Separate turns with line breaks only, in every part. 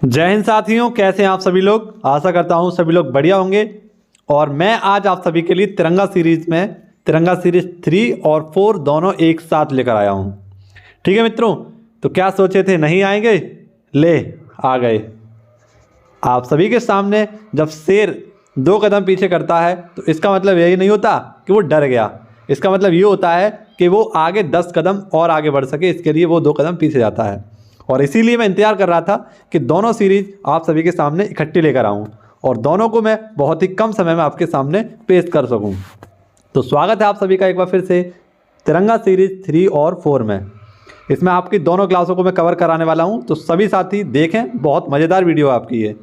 जय हिंद साथियों, कैसे हैं आप सभी लोग। आशा करता हूं सभी लोग बढ़िया होंगे। और मैं आज आप सभी के लिए तिरंगा सीरीज 3 और 4 दोनों एक साथ लेकर आया हूं। ठीक है मित्रों, तो क्या सोचे थे नहीं आएंगे, ले आ गए। आप सभी के सामने जब शेर 2 कदम पीछे करता है तो इसका मतलब यही नहीं होता कि वो डर गया। इसका मतलब ये होता है कि वो आगे 10 कदम और आगे बढ़ सके, इसके लिए वो 2 कदम पीछे जाता है। और इसीलिए मैं इंतजार कर रहा था कि दोनों सीरीज आप सभी के सामने इकट्ठी लेकर आऊं और दोनों को मैं बहुत ही कम समय में आपके सामने पेश कर सकूं। तो स्वागत है आप सभी का एक बार फिर से तिरंगा सीरीज 3 और 4 में। इसमें आपकी दोनों क्लासों को मैं कवर कराने वाला हूं, तो सभी साथी देखें, बहुत मज़ेदार वीडियो आपकी है।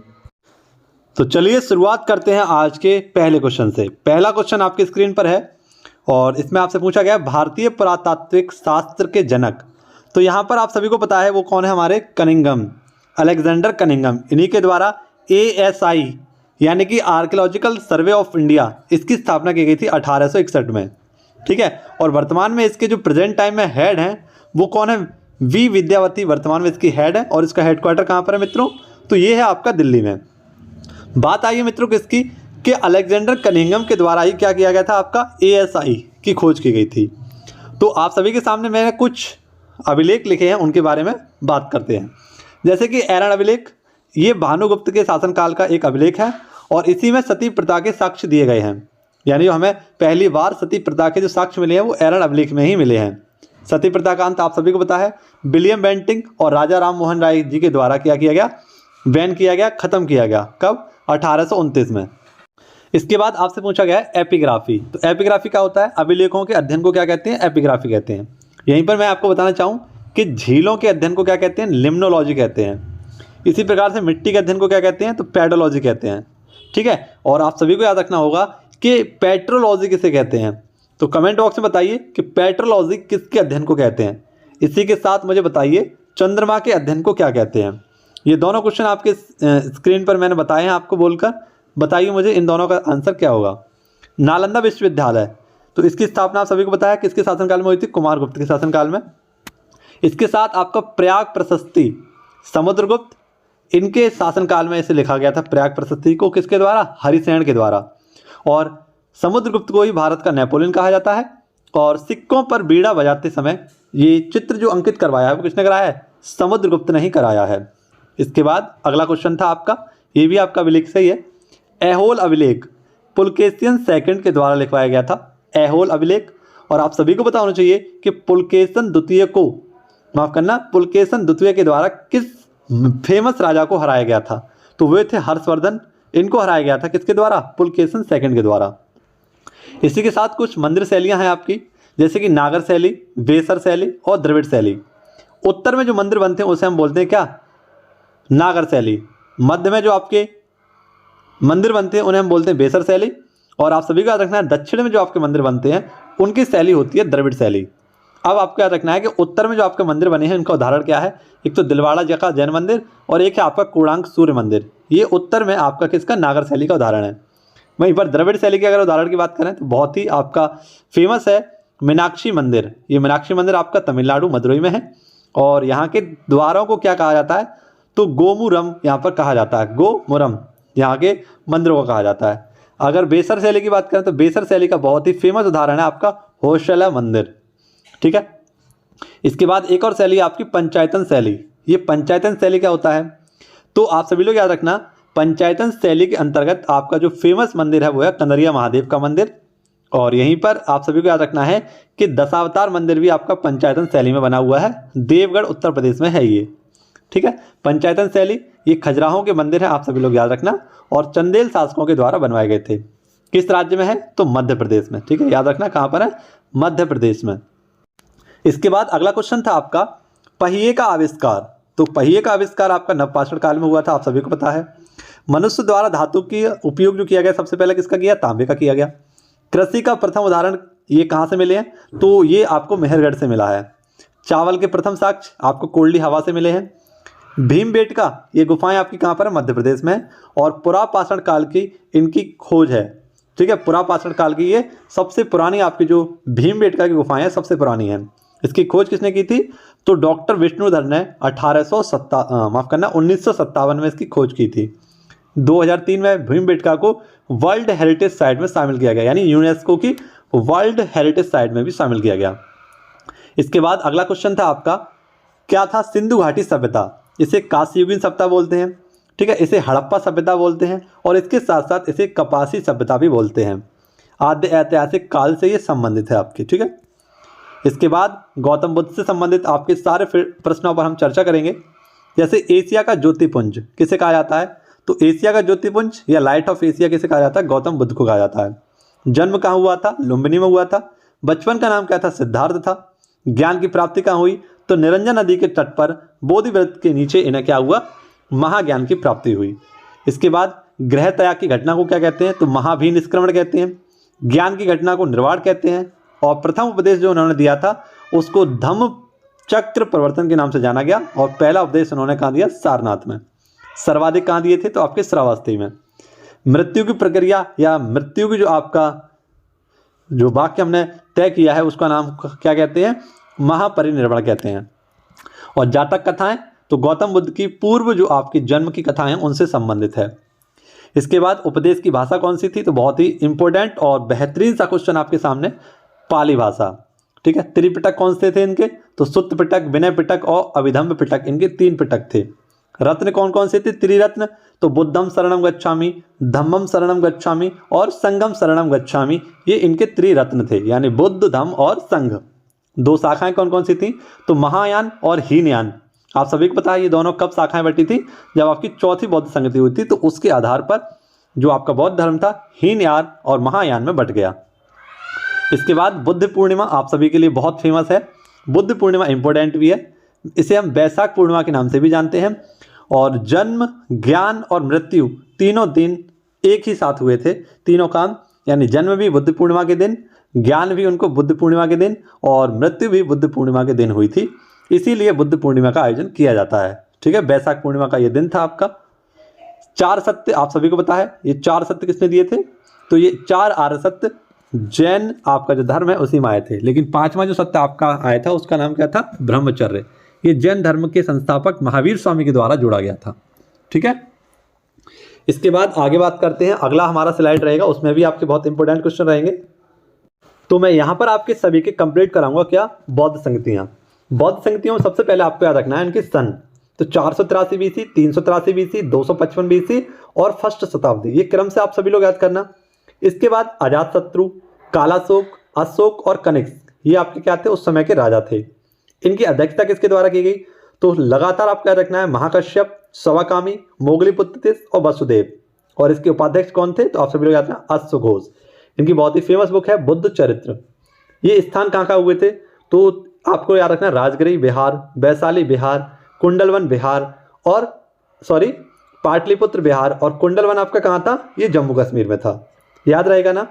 तो चलिए शुरुआत करते हैं आज के पहले क्वेश्चन से। पहला क्वेश्चन आपकी स्क्रीन पर है और इसमें आपसे पूछा गया भारतीय पुरातात्विक शास्त्र के जनक। तो यहाँ पर आप सभी को पता है वो कौन है, हमारे कनिंघम, अलेक्जेंडर कनिंघम। इन्हीं के द्वारा ASI यानी कि आर्कियोलॉजिकल सर्वे ऑफ इंडिया, इसकी स्थापना की गई थी 1861 में। ठीक है, और वर्तमान में इसके जो प्रेजेंट टाइम में हेड हैं वो कौन है, V विद्यावती वर्तमान में इसकी हेड है। और इसका हेडक्वार्टर कहाँ पर है मित्रों, तो ये है आपका दिल्ली में। बात आई है मित्रों किसकी, कि अलेक्जेंडर कनिंघम के द्वारा ही क्या किया गया था, आपका ASI की खोज की गई थी। तो आप सभी के सामने मैंने कुछ अभिलेख लिखे हैं, उनके बारे में बात करते हैं। जैसे कि एरन अभिलेख, ये भानुगुप्त के शासनकाल का एक अभिलेख है और इसी में सती प्रथा के साक्ष्य दिए गए हैं। यानी हमें पहली बार सती प्रथा के जो साक्ष्य मिले हैं वो एरन अभिलेख में ही मिले हैं। सती प्रथा का अंत आप सभी को पता है विलियम बेंटिंक और राजा राम मोहन राय जी के द्वारा क्या किया गया, बैन किया गया, खत्म किया गया। कब, 1829 में। इसके बाद आपसे पूछा गया है एपिग्राफी। तो एपिग्राफी क्या होता है, अभिलेखों के अध्ययन को क्या कहते हैं, एपिग्राफी कहते हैं। यहीं पर मैं आपको बताना चाहूँ कि झीलों के अध्ययन को क्या कहते हैं, लिम्नोलॉजी कहते हैं। इसी प्रकार से मिट्टी के अध्ययन को क्या कहते हैं, तो पेडोलॉजी कहते हैं। ठीक है, और आप सभी को याद रखना होगा कि पेट्रोलॉजी किसे कहते हैं। तो कमेंट बॉक्स में बताइए कि पेट्रोलॉजी किसके अध्ययन को कहते हैं। इसी के साथ मुझे बताइए चंद्रमा के अध्ययन को क्या कहते हैं। ये दोनों क्वेश्चन आपके स्क्रीन पर मैंने बताए हैं आपको बोलकर। बताइए मुझे इन दोनों का आंसर क्या होगा। नालंदा विश्वविद्यालय, तो इसकी स्थापना आप सभी को बताया किसके शासनकाल में हुई थी, कुमारगुप्त के शासनकाल में। इसके साथ आपका प्रयाग प्रशस्ति, समुद्रगुप्त, इनके शासनकाल में इसे लिखा गया था। प्रयाग प्रशस्ति को किसके द्वारा, हरिसेन के द्वारा। और समुद्रगुप्त को ही भारत का नेपोलियन कहा जाता है। और सिक्कों पर बीड़ा बजाते समय ये चित्र जो अंकित करवाया है वो किसने कराया है, समुद्रगुप्त ने ही कराया है। इसके बाद अगला क्वेश्चन था आपका, ये भी आपका अभिलेख से ही है। ऐहोल अभिलेख पुलकेशियन सेकंड के द्वारा लिखवाया गया था, ऐहोल अभिलेख। और आप सभी को पता होना चाहिए कि पुलकेशन द्वितीय को, माफ करना, पुलकेशन द्वितीय के द्वारा किस फेमस राजा को हराया गया था, तो वे थे हर्षवर्धन। इनको हराया गया था किसके द्वारा, पुलकेशन सेकंड के द्वारा। इसी के साथ कुछ मंदिर शैलियां हैं आपकी, जैसे कि नागर शैली, बेसर शैली और द्रविड़ शैली। उत्तर में जो मंदिर बनते हैं उसे हम बोलते हैं क्या, नागर शैली। मध्य में जो आपके मंदिर बनते हैं उन्हें हम बोलते हैं बेसर शैली। और आप सभी को याद रखना है दक्षिण में जो आपके मंदिर बनते हैं उनकी शैली होती है द्रविड़ शैली। अब आपको याद रखना है कि उत्तर में जो आपके मंदिर बने हैं उनका उदाहरण क्या है, एक तो दिलवाड़ा जी का जैन मंदिर और एक है आपका कोणार्क सूर्य मंदिर। ये उत्तर में आपका किसका, नागर शैली का उदाहरण है। वहीं पर द्रविड़ शैली की अगर उदाहरण की बात करें तो बहुत ही आपका फेमस है मीनाक्षी मंदिर। ये मीनाक्षी मंदिर आपका तमिलनाडु मदुरई में है। और यहाँ के द्वारों को क्या कहा जाता है, तो गोमुरम यहाँ पर कहा जाता है, गोमुरम यहाँ के मंदिरों को कहा जाता है। अगर बेसर शैली की बात करें तो बेसर शैली का बहुत ही फेमस उदाहरण है आपका होयसला मंदिर। ठीक है, इसके बाद एक और शैली आपकी पंचायतन शैली। ये पंचायतन शैली क्या होता है, तो आप सभी लोग याद रखना पंचायतन शैली के अंतर्गत आपका जो फेमस मंदिर है वो है कंदरिया महादेव का मंदिर। और यहीं पर आप सभी को याद रखना है कि दशावतार मंदिर भी आपका पंचायतन शैली में बना हुआ है, देवगढ़ उत्तर प्रदेश में है ये। ठीक है, पंचायतन शैली ये खजुराहों के मंदिर हैं, आप सभी लोग याद रखना। और चंदेल शासकों के द्वारा बनवाए गए थे। किस राज्य में है, तो मध्य प्रदेश में। ठीक है, याद रखना कहाँ पर है, मध्य प्रदेश में। इसके बाद अगला क्वेश्चन था आपका पहिए का आविष्कार। तो पहिए का आविष्कार आपका नवपाषाण काल में हुआ था, आप सभी को पता है। मनुष्य द्वारा धातु की उपयोग जो किया गया सबसे पहले किसका किया, तांबे का किया गया। कृषि का प्रथम उदाहरण ये कहाँ से मिले हैं, तो ये आपको मेहरगढ़ से मिला है। चावल के प्रथम साक्ष्य आपको कोल्डी हवा से मिले हैं। भीमबेटका ये गुफाएं आपकी कहाँ पर है, मध्य प्रदेश में। और पुरापाषाण काल की इनकी खोज है। ठीक है, पुरापाषाण काल की ये सबसे पुरानी आपकी जो भीमबेटका की गुफाएं हैं सबसे पुरानी हैं। इसकी खोज किसने की थी? तो डॉक्टर विष्णुधर ने 1957 में इसकी खोज की थी। 2003 में भीमबेटका को वर्ल्ड हेरिटेज साइट में शामिल किया गया, यानी यूनेस्को की वर्ल्ड हेरिटेज साइट में भी शामिल किया गया। इसके बाद अगला क्वेश्चन था आपका, क्या था? सिंधु घाटी सभ्यता, इसे कांस्ययुगीन सभ्यता बोलते हैं, ठीक है, इसे हड़प्पा सभ्यता बोलते हैं, और इसके साथ साथ इसे कपासी सभ्यता भी बोलते हैं। आद्य ऐतिहासिक काल से ये संबंधित है आपकी, ठीक है। इसके बाद गौतम बुद्ध से संबंधित आपके सारे प्रश्नों पर हम चर्चा करेंगे। जैसे एशिया का ज्योतिपुंज किसे कहा जाता है? तो एशिया का ज्योतिपुंज या लाइट ऑफ एशिया किसे कहा जाता है? गौतम बुद्ध को कहा जाता है। जन्म कहाँ हुआ था? लुम्बिनी में हुआ था। बचपन का नाम क्या था? सिद्धार्थ था। ज्ञान की प्राप्ति कहाँ हुई? तो निरंजन नदी के तट पर बोधि वृक्ष के नीचे इन्हें क्या हुआ? महाज्ञान की प्राप्ति हुई। इसके बाद ग्रह त्याग की घटना को क्या कहते हैं? तो महाभिनिष्क्रमण कहते हैं। ज्ञान की घटना को निर्वाण कहते हैं। और प्रथम उपदेश जो उन्होंने दिया था उसको धम्म चक्र प्रवर्तन के नाम से जाना गया। और पहला उपदेश उन्होंने कहाँ दिया? सारनाथ में। सर्वाधिक कहाँ दिए थे? तो आपके श्रावस्ती में। मृत्यु की प्रक्रिया या मृत्यु की जो आपका जो वाक्य हमने तय किया है उसका नाम क्या कहते हैं? महापरिनिर्वाण कहते हैं। और जातक कथाएं तो गौतम बुद्ध की पूर्व जो आपकी जन्म की कथाएं हैं उनसे संबंधित है। इसके बाद उपदेश की भाषा कौन सी थी? तो बहुत ही इंपॉर्टेंट और बेहतरीन सा क्वेश्चन आपके सामने, पाली भाषा, ठीक है। त्रिपिटक कौन से थे इनके? तो सुत्त पिटक, विनय पिटक और अभिधम्म पिटक, इनके 3 पिटक थे। रत्न कौन कौन से थे? त्रिरत्न, तो बुद्धम शरणम गच्छामि, धम्मम शरणम गच्छामि और संघम शरणम गच्छामि, ये इनके त्रिरत्न थे, यानी बुद्ध, धम्म और संघ। 2 शाखाएं कौन कौन सी थी? तो महायान और हीनयान। आप सभी को पता है ये दोनों कब शाखाएं बटी थी? जब आपकी चौथी बौद्ध संगति हुई थी, तो उसके आधार पर जो आपका बौद्ध धर्म था हीनयान और महायान में बट गया। इसके बाद बुद्ध पूर्णिमा आप सभी के लिए बहुत फेमस है। बुद्ध पूर्णिमा इंपॉर्टेंट भी है, इसे हम बैसाख पूर्णिमा के नाम से भी जानते हैं। और जन्म, ज्ञान और मृत्यु तीनों दिन एक ही साथ हुए थे, तीनों काम, यानी जन्म भी बुद्ध पूर्णिमा के दिन, ज्ञान भी उनको बुद्ध पूर्णिमा के दिन और मृत्यु भी बुद्ध पूर्णिमा के दिन हुई थी। इसीलिए बुद्ध पूर्णिमा का आयोजन किया जाता है, ठीक है। बैसाख पूर्णिमा का ये दिन था आपका। 4 सत्य आप सभी को पता है, ये 4 सत्य किसने दिए थे? तो ये 4 आर्य सत्य जैन आपका जो धर्म है उसी में आए थे। लेकिन 5वां जो सत्य आपका आया था उसका नाम क्या था? ब्रह्मचर्य। ये जैन धर्म के संस्थापक महावीर स्वामी के द्वारा जोड़ा गया था, ठीक है। इसके बाद आगे बात करते हैं। अगला हमारा स्लाइड रहेगा, उसमें भी आपके बहुत इंपॉर्टेंट क्वेश्चन रहेंगे। तो मैं यहाँ पर आपके सभी के कंप्लीट कराऊंगा क्या? बौद्ध संगतियाँ। बौद्ध संगतियों में सबसे पहले आपको याद रखना है इनके सन। तो 483 BC, 383 BC, 255 BC और फर्स्ट शताब्दी, ये क्रम से आप सभी लोग याद करना। इसके बाद अजातशत्रु, कालाशोक, अशोक और कनिष्क, ये आपके क्या थे? उस समय के राजा थे। इनकी अध्यक्षता किसके द्वारा की गई? तो लगातार आपको याद रखना है महाकश्यप, सवाकामी, मोगलीपुत्र और वसुदेव। और इसके उपाध्यक्ष कौन थे? तो आप सभी लोग याद रखना, अश्वघोष। इनकी बहुत ही फेमस बुक है बुद्ध चरित्र। ये स्थान कहाँ कहाँ हुए थे? तो आपको याद रखना, राजगिरी बिहार, वैशाली बिहार, कुंडलवन बिहार और पाटलिपुत्र बिहार। और कुंडलवन आपका कहाँ था? ये जम्मू कश्मीर में था, याद रहेगा ना।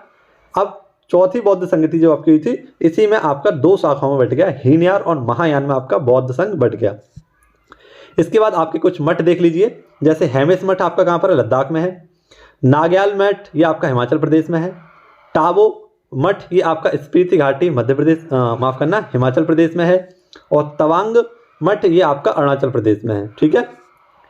अब चौथी बौद्ध संगति जो आपकी हुई थी, इसी में आपका 2 शाखाओं में बट गया, हीनयान और महायान में आपका बौद्ध संघ बट गया। इसके बाद आपके कुछ मठ देख लीजिए। जैसे हेमिस मठ आपका कहाँ पर है? लद्दाख में है। नाग्याल मठ ये आपका हिमाचल प्रदेश में है। टाबो मठ ये आपका स्पीति घाटी मध्य प्रदेश, माफ करना, हिमाचल प्रदेश में है। और तवांग मठ ये आपका अरुणाचल प्रदेश में है, ठीक है।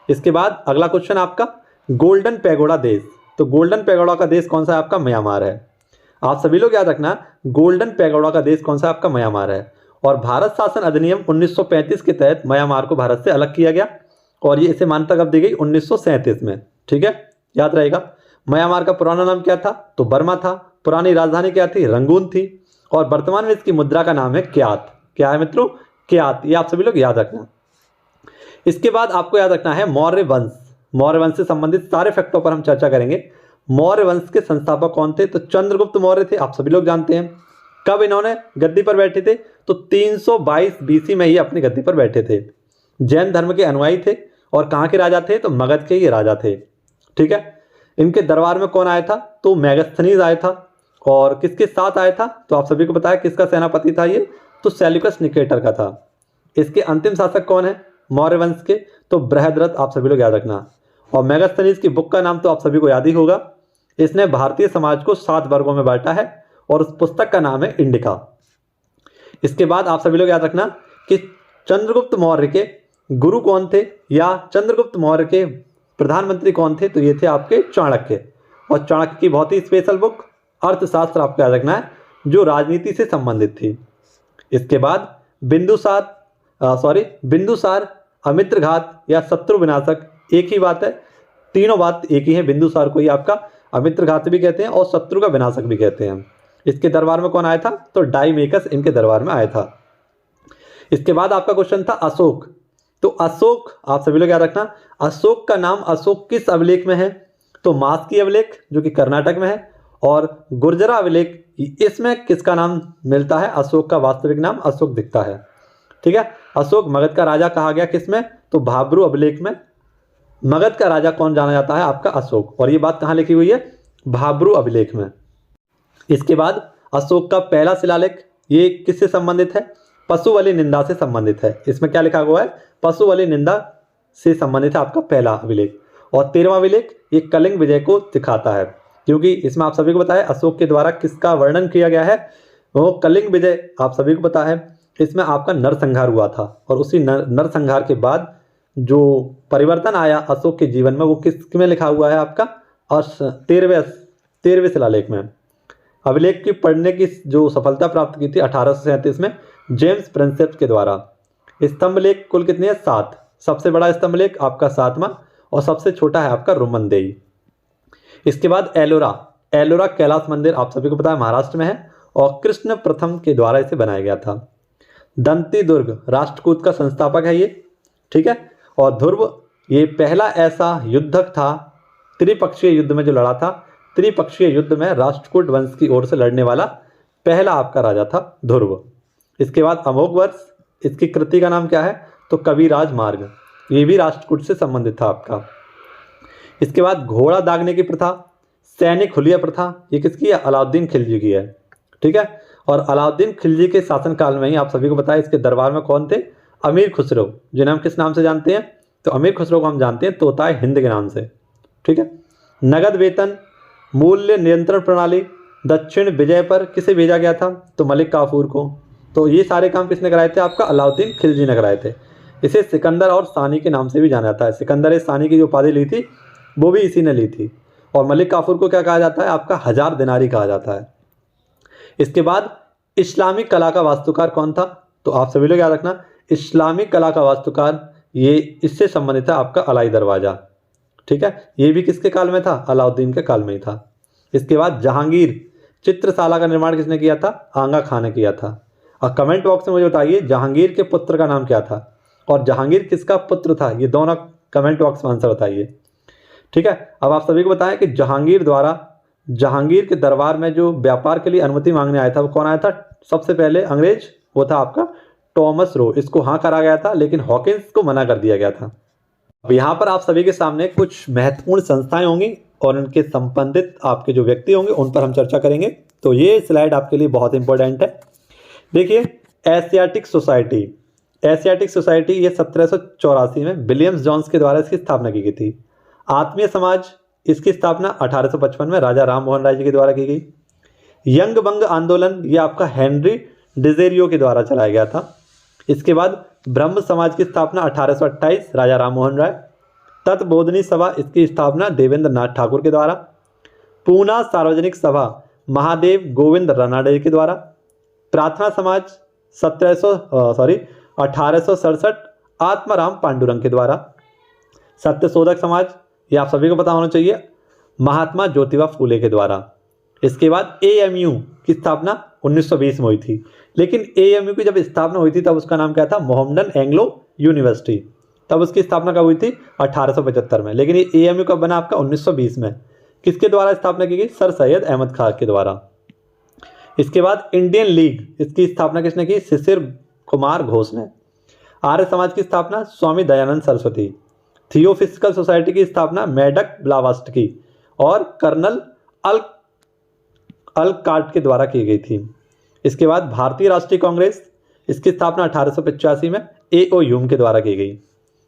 इसके बाद अगला क्वेश्चन आपका, गोल्डन पैगोडा देश। तो गोल्डन पैगोडा का देश कौन सा है? आपका म्यांमार है। आप सभी लोग याद रखना, गोल्डन पैगोडा का देश कौन सा है? आपका म्यांमार है। और भारत शासन अधिनियम 1935 के तहत म्यांमार को भारत से अलग किया गया और ये इसे मान्यता कब दी गई? 1937 में, ठीक है, याद रहेगा। म्यांमार का पुराना नाम क्या था? तो बर्मा था। पुरानी राजधानी क्या थी? रंगून थी। और वर्तमान में इसकी मुद्रा का नाम है क्यात। क्या है मित्रों? क्यात। ये आप सभी लोग याद रखना। इसके बाद आपको याद रखना है मौर्य वंश। मौर्य वंश से संबंधित सारे फैक्टों पर हम चर्चा करेंगे। मौर्य वंश के संस्थापक कौन थे? तो चंद्रगुप्त मौर्य थे, आप सभी लोग जानते हैं। कब इन्होंने गद्दी पर बैठे थे? तो 322 BC में ही अपनी गद्दी पर बैठे थे। जैन धर्म के अनुयायी थे और कहाँ के राजा थे? तो मगध के ये राजा थे, ठीक है। इनके दरबार में कौन आया था? तो मेगास्थनीज आया था। और किसके साथ आया था? तो आप सभी को पता है किसका सेनापति था ये? तो सेल्यूकस निकेटर का था। इसके अंतिम शासक कौन है मौर्य वंश के? तो बृहद्रथ, आप सभी लोग याद रखना। और मेगास्थनीज की बुक का नाम तो आप सभी को याद ही होगा। इसने भारतीय समाज को 7 वर्गों में बांटा है और उस पुस्तक का नाम है इंडिका। इसके बाद आप सभी लोग याद रखना कि चंद्रगुप्त मौर्य के गुरु कौन थे या चंद्रगुप्त मौर्य के प्रधानमंत्री कौन थे, तो ये थे आपके चाणक्य। और चाणक्य की बहुत ही स्पेशल बुक अर्थशास्त्र आपको याद रखना है, जो राजनीति से संबंधित थी। इसके बाद बिंदुसार, अमित्रघात या शत्रु विनाशक एक ही बात है, तीनों बात एक ही है। बिंदुसार को ही आपका अमित्रघात भी कहते हैं और शत्रु का विनाशक भी कहते हैं। इसके दरबार में कौन आया था, तो डाइमेकस इनके दरबार में आया था। इसके बाद आपका क्वेश्चन था अशोक। तो अशोक आप सभी लोग याद रखना, अशोक का नाम अशोक किस अभिलेख में है, तो मास्की अभिलेख जो कि कर्नाटक में है, और गुर्जरा अभिलेख इसमें किसका नाम मिलता है, अशोक का वास्तविक नाम अशोक दिखता है। ठीक है, अशोक मगध का राजा कहा गया किसमें, तो भाब्रू अभिलेख में मगध का राजा कौन जाना जाता है, आपका अशोक। और ये बात कहाँ लिखी हुई है, भाब्रू अभिलेख में। इसके बाद अशोक का पहला शिलालेख ये किससे संबंधित है, पशुबलि निंदा से संबंधित है। इसमें क्या लिखा हुआ है, पशुबलि निंदा से संबंधित है आपका पहला अभिलेख। और 13वां अभिलेख ये कलिंग विजय को दिखाता है, क्योंकि इसमें आप सभी को पता है अशोक के द्वारा किसका वर्णन किया गया है, वो कलिंग विजय आप सभी को पता है। इसमें आपका नरसंहार हुआ था, और उसी नरसंहार के बाद जो परिवर्तन आया अशोक के जीवन में वो किस में लिखा हुआ है आपका, और 13वें शिलालेख में। अभिलेख की पढ़ने की जो सफलता प्राप्त की थी 1837 में जेम्स प्रिंसेप के द्वारा। स्तंभ लेख कुल कितने हैं, 7। सबसे बड़ा स्तंभ लेख आपका 7वां, और सबसे छोटा है आपका रोमनदेई। इसके बाद एलोरा कैलाश मंदिर आप सभी को पता है महाराष्ट्र में है, और कृष्ण प्रथम के द्वारा इसे बनाया गया था। दंती दुर्ग राष्ट्रकूट का संस्थापक है ये, ठीक है। और ध्रुव ये पहला ऐसा युद्धक था त्रिपक्षीय युद्ध में जो लड़ा था, त्रिपक्षीय युद्ध में राष्ट्रकूट वंश की ओर से लड़ने वाला पहला आपका राजा था ध्रुव। इसके बाद अमोघ वर्ष, इसकी कृति का नाम क्या है, तो कविराज मार्ग, ये भी राष्ट्रकूट से संबंधित था आपका। इसके बाद घोड़ा दागने की प्रथा, सैनिक हुलिया प्रथा, ये किसकी है, अलाउद्दीन खिलजी की है, ठीक है। और अलाउद्दीन खिलजी के शासनकाल में ही आप सभी को पता है इसके दरबार में कौन थे, अमीर खुसरो, जिन्हें हम किस नाम से जानते हैं, तो अमीर खुसरो को हम जानते हैं तोताए हिंद के नाम से, ठीक है। नगद वेतन, मूल्य नियंत्रण प्रणाली, दक्षिण विजय पर किसे भेजा गया था, तो मलिक काफूर को। तो ये सारे काम किसने कराए थे, आपका अलाउद्दीन खिलजी ने कराए थे। इसे सिकंदर और सानी के नाम से भी जाना जाता है। सिकंदर सानी की जो उपाधि ली थी वो भी इसी ने ली थी। और मलिक काफूर को क्या कहा जाता है, आपका 1000 दिनारी कहा जाता है। इसके बाद इस्लामिक कला का वास्तुकार कौन था, तो आप सभी लोग याद रखना, इस्लामिक कला का वास्तुकार ये इससे संबंधित है आपका अलाई दरवाजा, ठीक है। ये भी किसके काल में था, अलाउद्दीन के काल में ही था। इसके बाद जहांगीर चित्रशाला का निर्माण किसने किया था, आगा खां ने किया था। और कमेंट बॉक्स में मुझे बताइए जहांगीर के पुत्र का नाम क्या था, और जहांगीर किसका पुत्र था, ये दोनों कमेंट बॉक्स में आंसर बताइए, ठीक है। अब आप सभी को बताएं कि जहांगीर द्वारा जहांगीर के दरबार में जो व्यापार के लिए अनुमति मांगने आया था वो कौन आया था, सबसे पहले अंग्रेज, वो था आपका टॉमस रो। इसको हाँ करा गया था, लेकिन हॉकिंस को मना कर दिया गया था। अब यहाँ पर आप सभी के सामने कुछ महत्वपूर्ण संस्थाएं होंगी और उनके संबंधित आपके जो व्यक्ति होंगे उन पर हम चर्चा करेंगे। तो ये स्लाइड आपके लिए बहुत इंपॉर्टेंट है। देखिए, एशियाटिक सोसाइटी ये 1784 में विलियम्स जॉन्स के द्वारा इसकी स्थापना की गई थी। आत्मीय समाज, इसकी स्थापना 1855 में राजा राम मोहन राय जी के द्वारा की गई। यंग बंग आंदोलन ये आपका हेनरी डिजेरियो के द्वारा चलाया गया था। इसके बाद ब्रह्म समाज की स्थापना 1828 राजा राम मोहन राय। तत्बोधनी सभा, इसकी स्थापना देवेंद्र नाथ ठाकुर के द्वारा। पूना सार्वजनिक सभा महादेव गोविंद रानाडे के द्वारा। प्रार्थना समाज 1867 आत्माराम पांडुरंग के द्वारा। सत्यशोधक समाज, ये आप सभी को पता होना चाहिए, महात्मा ज्योतिबा फूले के द्वारा। इसके बाद एएमयू की स्थापना 1920 में हुई थी, लेकिन एएमयू की जब स्थापना हुई थी तब उसका नाम क्या था, मोहम्मदन एंग्लो यूनिवर्सिटी। तब उसकी स्थापना कब हुई थी, 1875 में। लेकिन ये एएमयू कब बना आपका, 1920 में। किसके द्वारा स्थापना की गई, सर सैयद अहमद खान के द्वारा। इसके बाद इंडियन लीग, इसकी स्थापना किसने की, शिशिर कुमार घोष ने। आर्य समाज की स्थापना स्वामी दयानंद सरस्वती। थियोफिजिकल सोसाइटी की स्थापना मेडक ब्लावास्टकी और कर्नल अलकाट के द्वारा की गई थी। इसके बाद भारतीय राष्ट्रीय कांग्रेस, इसकी स्थापना 1885 में एओ ह्यूम के द्वारा की गई।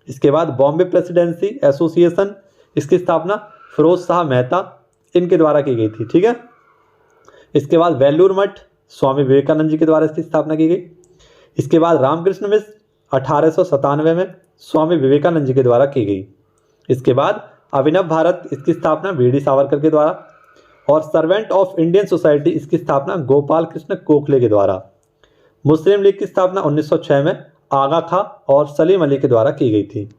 इसके बाद बॉम्बे प्रेसिडेंसी एसोसिएशन, इसकी स्थापना फिरोज शाह मेहता इनके द्वारा की गई थी, ठीक है। इसके बाद वेल्लूर मठ स्वामी विवेकानंद जी के द्वारा इसकी स्थापना की गई। इसके बाद रामकृष्ण मिशन 1897 में स्वामी विवेकानंद जी के द्वारा की गई। इसके बाद अभिनव भारत, इसकी स्थापना वीडी सावरकर के द्वारा। और सर्वेंट ऑफ इंडियन सोसाइटी, इसकी स्थापना गोपाल कृष्ण गोखले के द्वारा। मुस्लिम लीग की स्थापना 1906 में आगा खां और सलीम अली के द्वारा की गई थी।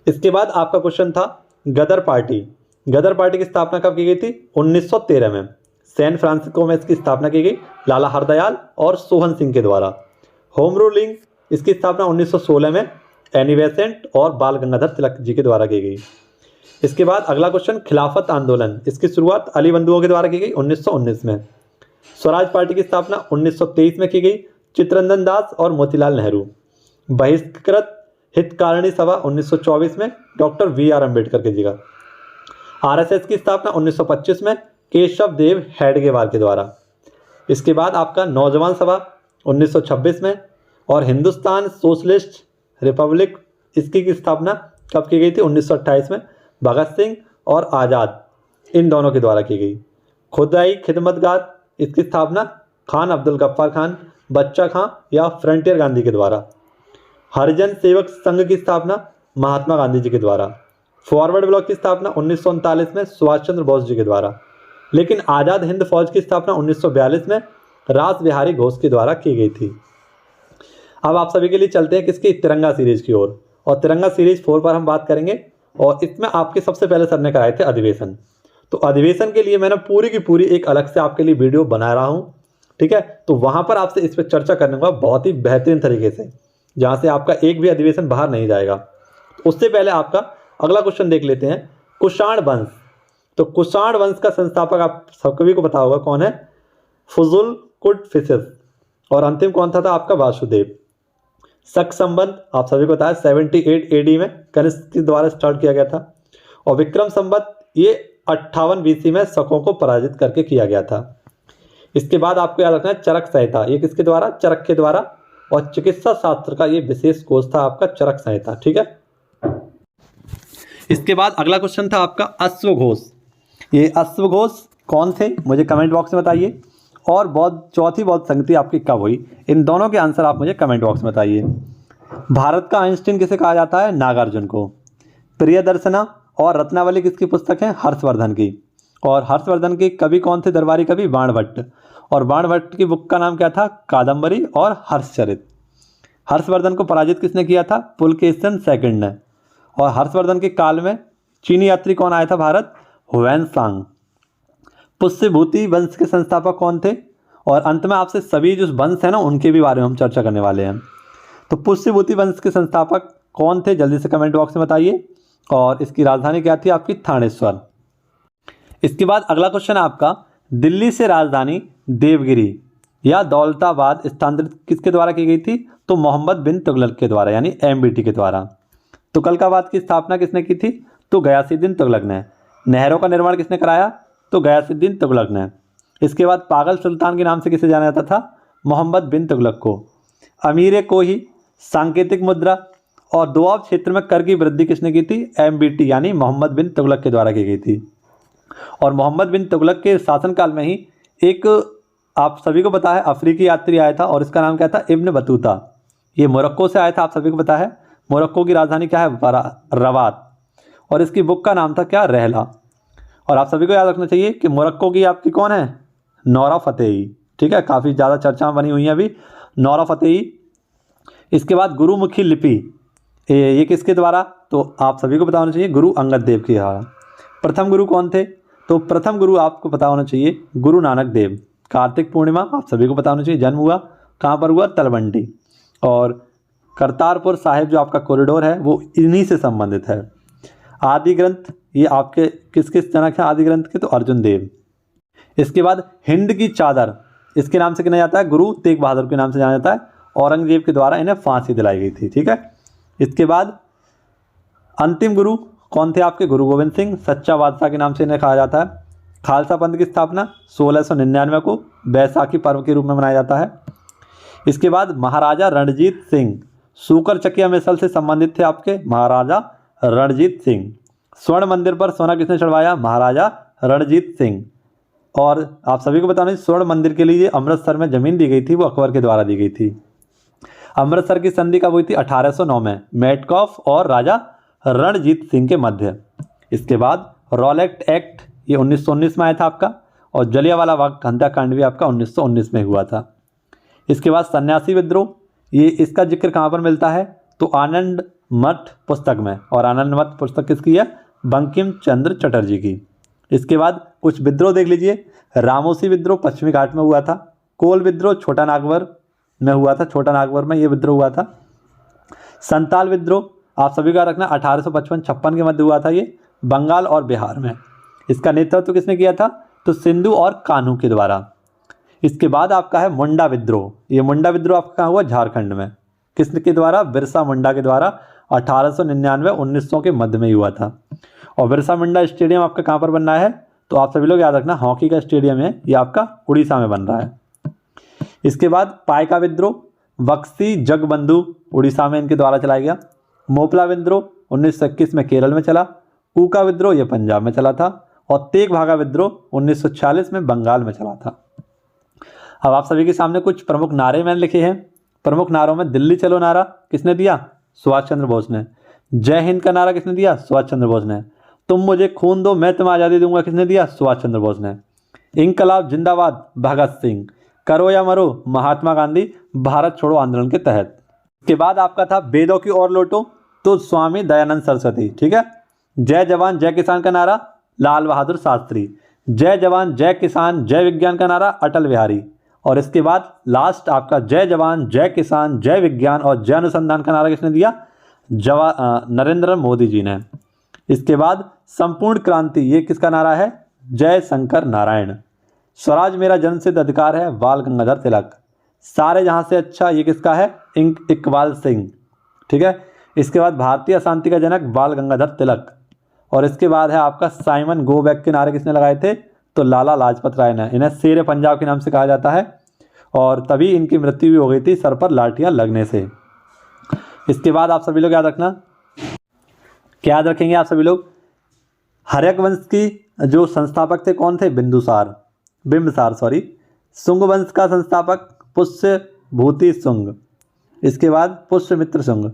इसके बाद आपका क्वेश्चन था गदर पार्टी। गदर पार्टी की स्थापना कब की गई थी? 1913 में सैन फ्रांसिस्को में इसकी स्थापना की गई लाला हरदयाल और सोहन सिंह के द्वारा। होम रूलिंग, इसकी स्थापना 1916 में एनी बेसेंट और बाल गंगाधर तिलक जी के द्वारा की गई। इसके बाद अगला क्वेश्चन खिलाफत आंदोलन, इसकी शुरुआत अली बंधुओं के द्वारा की गई 1919 में। स्वराज पार्टी की स्थापना 1923 में की गई चित्तरंजन दास और मोतीलाल नेहरू। बहिष्कृत हितकारिणी सभा 1924 में डॉक्टर वी.आर. अम्बेडकर के जी का। आरएसएस की स्थापना 1925 में केशव देव हेडगेवार के द्वारा। इसके बाद आपका नौजवान सभा 1926 में। और हिंदुस्तान सोशलिस्ट रिपब्लिक, इसकी की स्थापना कब की गई थी? 1928 में भगत सिंह और आज़ाद, इन दोनों के द्वारा की गई। खुदाई खिदमतगार, इसकी स्थापना खान अब्दुल गफ्फार खान, बच्चा खां या फ्रंटियर गांधी के द्वारा। हरिजन सेवक संघ की स्थापना महात्मा गांधी जी के द्वारा। फॉरवर्ड ब्लॉक की स्थापना 1939 में सुभाष चंद्र बोस जी के द्वारा। लेकिन आज़ाद हिंद फौज की स्थापना 1942 में रास बिहारी घोष के द्वारा की गई थी। अब आप सभी के लिए चलते हैं किसकी? तिरंगा सीरीज की ओर। और तिरंगा सीरीज 4 पर हम बात करेंगे। और इसमें आपके सबसे पहले सर ने कराए थे अधिवेशन। तो अधिवेशन के लिए मैंने पूरी की पूरी एक अलग से आपके लिए वीडियो बना रहा हूँ, ठीक है। तो वहाँ पर आपसे इस पर चर्चा करने का बहुत ही बेहतरीन तरीके से, जहाँ से आपका एक भी अधिवेशन बाहर नहीं जाएगा। तो उससे पहले आपका अगला क्वेश्चन देख लेते हैं, कुषाण वंश। तो कुषाण वंश का संस्थापक आप सभी को पता होगा कौन है? फुजुल कुटफिसिस। और अंतिम कौन था आपका? वासुदेव। शक संबंध आप सभी को पता है 78 AD में कनिष्क के द्वारा स्टार्ट किया गया था। और विक्रम संबंध ये 58 BC में शकों को पराजित करके किया गया था। इसके बाद आपको याद रखना है चरक संहिता, ये किसके द्वारा? चरक के द्वारा। और चिकित्सा शास्त्र का ये विशेष कोष था आपका चरक संहिता, ठीक है। इसके बाद अगला क्वेश्चन था आपका अश्वघोष। ये अश्वघोष कौन थे? मुझे कमेंट बॉक्स में बताइए। और चौथी बौद्ध संगति आपकी कब हुई? इन दोनों के आंसर आप मुझे कमेंट बॉक्स में बताइए। भारत का आइंस्टीन किसे कहा जाता है? नागार्जुन को। प्रियदर्शना और रत्नावली किसकी पुस्तक है? हर्षवर्धन की। और हर्षवर्धन के कवि कौन थे? दरबारी कवि बाणभट्ट। और बाणभट्ट की बुक का नाम क्या था? कादम्बरी और हर्षचरित। हर्षवर्धन को पराजित किसने किया था? पुलकेशिन सेकंड ने। और हर्षवर्धन के काल में चीनी यात्री कौन आया था भारत? हुएनसांग। पुष्यभूति वंश के संस्थापक कौन थे? और अंत में आपसे सभी जो वंश है ना उनके भी बारे में हम चर्चा करने वाले हैं। तो पुष्यभूति वंश के संस्थापक कौन थे? जल्दी से कमेंट बॉक्स में बताइए। और इसकी राजधानी क्या थी आपकी? थानेश्वर। इसके बाद अगला क्वेश्चन आपका, दिल्ली से राजधानी देवगिरी या दौलताबाद स्थानांतरित किसके द्वारा की गई थी? तो मोहम्मद बिन तुगलक के द्वारा, यानी MBT के द्वारा। तुगलकाबाद की स्थापना किसने की थी? तो गयासुद्दीन तुगलक ने। नहरों का निर्माण किसने कराया? तो गयासुद्दीन तुगलक ने। इसके बाद पागल सुल्तान के नाम से किसे जाना जाता था? मोहम्मद बिन तुगलक को। अमीर कोही, सांकेतिक मुद्रा और दोआब क्षेत्र में कर की वृद्धि किसने की थी? MBT यानी मोहम्मद बिन तुगलक के द्वारा की गई थी। और मोहम्मद बिन तुगलक के शासनकाल में ही एक आप सभी को पता है अफ्रीकी यात्री आया था और इसका नाम क्या था? Ibn Battuta. ये मोरक्को से आया था, आप सभी को पता है। मोरक्को की राजधानी क्या है? रवात। और इसकी बुक का नाम था क्या? रहला। और आप सभी को याद रखना चाहिए कि मोरक्को की आपकी कौन है? नौरा फतेही, ठीक है। काफ़ी ज़्यादा चर्चा बनी हुई है अभी नौरा फतेही। इसके बाद गुरुमुखी लिपि, ये किसके द्वारा? तो आप सभी को पता होना चाहिए गुरु अंगद देव के द्वारा। प्रथम गुरु कौन थे? तो प्रथम गुरु आपको पता होना चाहिए गुरु नानक देव। कार्तिक पूर्णिमा आप सभी को पता होना चाहिए जन्म हुआ कहाँ पर हुआ? तलवंडी। और करतारपुर साहिब जो आपका कॉरिडोर है वो इन्हीं से संबंधित है। आदि ग्रंथ ये आपके किसके जनक हैं आदि ग्रंथ के? तो अर्जुन देव। इसके बाद हिंद की चादर इसके नाम से किया जाता है? गुरु तेग बहादुर के नाम से जाना जाता है। औरंगजेब के द्वारा इन्हें फांसी दिलाई गई थी, ठीक है। इसके बाद अंतिम गुरु कौन थे आपके? गुरु गोविंद सिंह, सच्चा बादशाह के नाम से इन्हें कहा जाता है। खालसा पंथ की स्थापना 1699 को बैसाखी पर्व के रूप में मनाया जाता है। इसके बाद महाराजा रणजीत सिंह, सूकर चकिया मिसल से संबंधित थे आपके महाराजा रणजीत सिंह। स्वर्ण मंदिर पर सोना किसने चढ़वाया? महाराजा रणजीत सिंह। और आप सभी को बताना स्वर्ण मंदिर के लिए अमृतसर में जमीन दी गई थी वो अकबर के द्वारा दी गई थी। अमृतसर की संधि कब हुई थी? 1809 में, मेटकॉफ और राजा रणजीत सिंह के मध्य। इसके बाद रॉलेट एक्ट, ये 1919 में आया था आपका, और जलियांवाला बाग हत्याकांड भी आपका 1919 में हुआ था। इसके बाद सन्यासी विद्रोह, ये इसका जिक्र कहाँ पर मिलता है? तो आनंद मठ पुस्तक में, और आनंद मठ पुस्तक किसकी है? बंकिम चंद्र चटर्जी की। इसके बाद कुछ विद्रोह देख लीजिए। रामोसी विद्रोह पश्चिमी घाट में हुआ था। कोल विद्रोह छोटा नागवर में हुआ था, छोटा नागवर में ये विद्रोह हुआ था। संताल विद्रोह आप सभी का रखना 1855-56 के मध्य हुआ था, ये बंगाल और बिहार में। इसका नेतृत्व किसने किया था? तो सिंधु और कान्हू के द्वारा। इसके बाद आपका है मुंडा विद्रोह। ये मुंडा विद्रोह आपका कहाँ हुआ? झारखंड में। किसके द्वारा? बिरसा मुंडा के द्वारा 1899-1900 के मध्य में ही हुआ था। और बिरसा मुंडा स्टेडियम आपका कहाँ पर बन रहा है? तो आप सभी लोग याद रखना, हॉकी का स्टेडियम है, ये आपका उड़ीसा में बन रहा है। इसके बाद पाइका विद्रोह, बक्सी जगबंधु उड़ीसा में इनके द्वारा चलाया गया। मोपला विद्रोह 1921 में केरल में चला। कूका विद्रोह ये पंजाब में चला था। और तेग भागा विद्रोह 1946 में बंगाल में चला था। अब आप सभी के सामने कुछ प्रमुख नारे मैंने लिखे हैं। प्रमुख नारों में दिल्ली चलो नारा किसने दिया? सुभाष चंद्र बोस ने। जय हिंद का नारा किसने दिया? सुभाष चंद्र बोस ने। तुम मुझे खून दो मैं तुम्हें आज़ादी दूंगा किसने दिया? सुभाष चंद्र बोस ने। इंकलाब जिंदाबाद भगत सिंह। करो या मरो महात्मा गांधी भारत छोड़ो आंदोलन के तहत। इसके बाद आपका था वेदों की ओर लौटो, तो स्वामी दयानंद सरस्वती। ठीक है। जय जवान जय किसान का नारा लाल बहादुर शास्त्री। जय जवान जय किसान जय विज्ञान का नारा अटल बिहारी। और इसके बाद लास्ट आपका जय जवान जय किसान जय विज्ञान और जय अनुसंधान का नारा किसने दिया? नरेंद्र मोदी जी ने। इसके बाद संपूर्ण क्रांति, ये किसका नारा है? जय शंकर नारायण। स्वराज मेरा जन्मसिद्ध अधिकार है बाल गंगाधर तिलक। सारे जहां से अच्छा, ये किसका है? इकबाल सिंह। ठीक है। इसके बाद भारतीय अशांति का जनक बाल गंगाधर तिलक। और इसके बाद है आपका साइमन गो बैक के नारे किसने लगाए थे? तो लाला लाजपत राय ने। इन्हें शेर पंजाब के नाम से कहा जाता है, और तभी इनकी मृत्यु भी हो गई थी सर पर लाठियां लगने से। इसके बाद आप सभी लोग याद रखना, क्या याद रखेंगे आप सभी लोग? हर्यक वंश की जो संस्थापक थे कौन थे? बिंबिसार शुंग वंश का संस्थापक पुष्य भूति शुंग। इसके बाद पुष्यमित्र शुंग।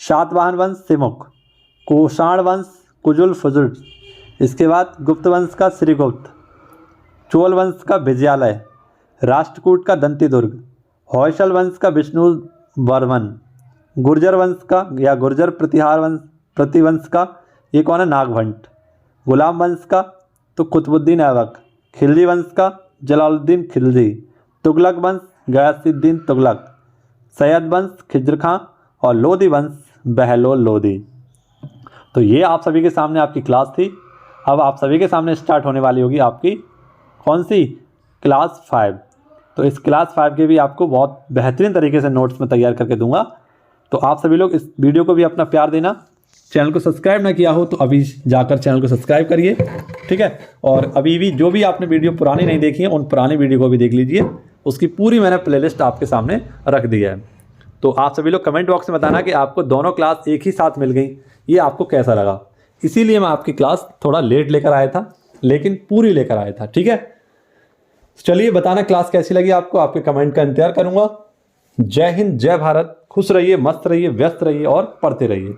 शातवाहन वंश सिमुख। कोषाण वंश कुजुल फुजुल। इसके बाद गुप्त वंश का श्रीगुप्त। चोल वंश का विजयालय। राष्ट्रकूट का दंतिदुर्ग। होयसल वंश का विष्णु वर्मन। गुर्जर वंश का या गुर्जर प्रतिवंश का ये कौन है? नागभट्ट। गुलाम वंश का तो कुतुबुद्दीन ऐबक। खिलजी वंश का जलालुद्दीन खिलजी। तुगलक वंश गयासुद्दीन तुगलक। सैयद वंश खिज्र खां। और लोधी वंश बहलोल लोधी। तो ये आप सभी के सामने आपकी क्लास थी। अब आप सभी के सामने स्टार्ट होने वाली होगी आपकी कौन सी? क्लास 5। तो इस क्लास 5 के भी आपको बहुत बेहतरीन तरीके से नोट्स में तैयार करके दूंगा। तो आप सभी लोग इस वीडियो को भी अपना प्यार देना। चैनल को सब्सक्राइब ना किया हो तो अभी जाकर चैनल को सब्सक्राइब करिए। ठीक है। और अभी भी जो भी आपने वीडियो पुरानी नहीं देखी है उन पुरानी वीडियो को भी देख लीजिए, उसकी पूरी मैंने प्लेलिस्ट आपके सामने रख दी है। तो आप सभी लोग कमेंट बॉक्स में बताना कि आपको दोनों क्लास एक ही साथ मिल गई, ये आपको कैसा लगा। इसीलिए मैं आपकी क्लास थोड़ा लेट लेकर आया था, लेकिन पूरी लेकर आया था। ठीक है। चलिए बताना क्लास कैसी लगी आपको, आपके कमेंट का इंतजार करूंगा। जय हिंद, जय भारत, खुश रहिए, मस्त रहिए, व्यस्त रहिए और पढ़ते रहिए।